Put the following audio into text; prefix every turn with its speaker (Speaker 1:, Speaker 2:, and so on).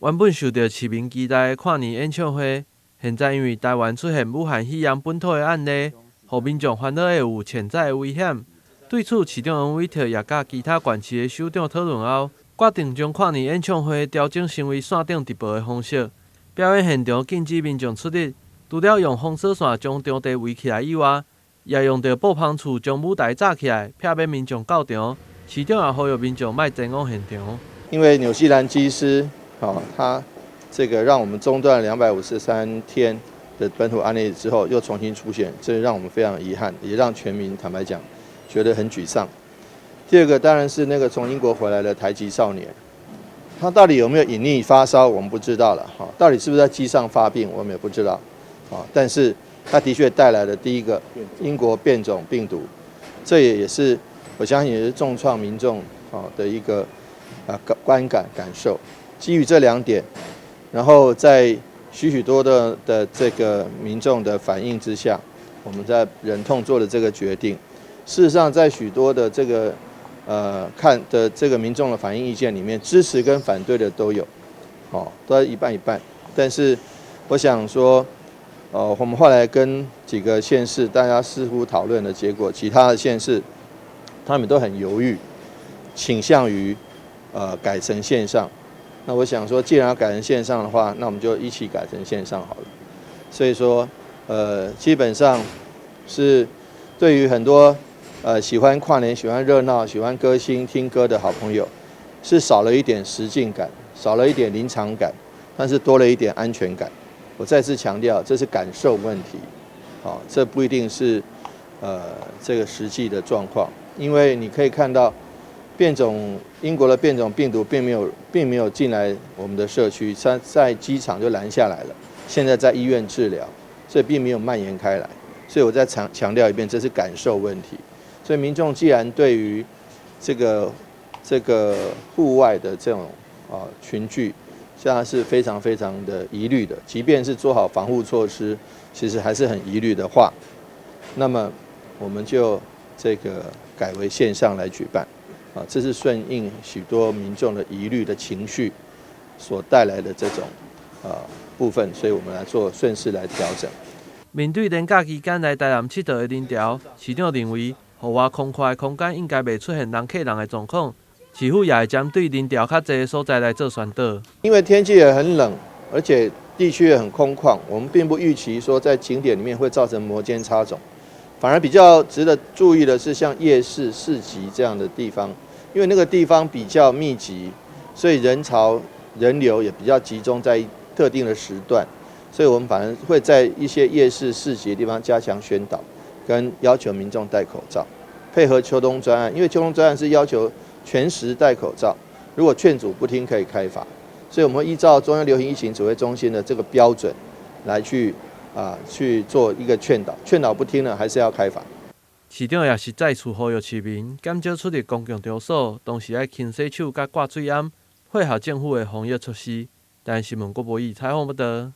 Speaker 1: 原本受到市民期待的跨年演唱会，现在因为台湾出现武汉肺炎本土的案例，互民众烦恼会有潜在的危险。对此，市长王伟特也甲其他县市的首长讨论后，决定将跨年演唱会调整成为线顶直播的方式。表演现场禁止民众出入，除了用封锁线将场地围起来以外，也用到布棚厝将舞台架起来，避免民众到场。市长也呼吁民众莫前往现场。
Speaker 2: 因为纽西兰机师他这个让我们中断253天的本土案例之后，又重新出现，这让我们非常遗憾，也让全民坦白讲觉得很沮丧。第二个当然是那个从英国回来的台籍少年，他到底有没有隐匿发烧，我们不知道了到底是不是在机上发病，我们也不知道但是他的确带来了第一个英国变种病毒，这也是我相信也是重创民众的一个观感感受。基于这2点，然后在许多的这个民众的反应之下，我们在忍痛做了这个决定。事实上，在许多的这个看的这个民众的反映意见里面，支持跟反对的都有，都在一半一半。但是我想说，我们后来跟几个县市大家似乎讨论的结果，其他的县市他们都很犹豫，倾向于改成线上。那我想说，既然要改成线上的话，那我们就一起改成线上好了。所以说，基本上是对于很多喜欢跨年、喜欢热闹、喜欢歌星、听歌的好朋友，是少了一点实境感，少了一点临场感，但是多了一点安全感。我再次强调，这是感受问题，这不一定是这个实际的状况，因为你可以看到。英国的变种病毒并没有进来我们的社区，它在机场就拦下来了，现在在医院治疗，所以并没有蔓延开来。所以我再强调一遍，这是感受问题。所以民众既然对于这个户外的这种群聚，现在是非常非常的疑虑的，即便是做好防护措施，其实还是很疑虑的话，那么我们就这个改为线上来举办。这是顺应许多民众的疑虑的情绪所带来的这种部分，所以我们来做顺势来调整。
Speaker 1: 面对连假期间来台南佚佗的人潮，市长认为户外空旷的空间应该袂出现人挤人的状况，市府也会针对人潮较侪的所在来做宣导。
Speaker 2: 因为天气也很冷，而且地区也很空旷，我们并不预期说在景点里面会造成摩肩擦踵，反而比较值得注意的是像夜市、市集这样的地方。因为那个地方比较密集，所以人潮人流也比较集中在特定的时段，所以我们反而会在一些夜市市集的地方加强宣导，跟要求民众戴口罩，配合秋冬专案，因为秋冬专案是要求全时戴口罩，如果劝阻不听可以开罚，所以我们会依照中央流行疫情指挥中心的这个标准来去做一个劝导，劝导不听呢还是要开罚。
Speaker 1: 市长也是再次呼吁市民减少出入公共场所，同时要勤洗手、甲挂水罨，配合政府的防疫措施。但新闻郭博义采访报道。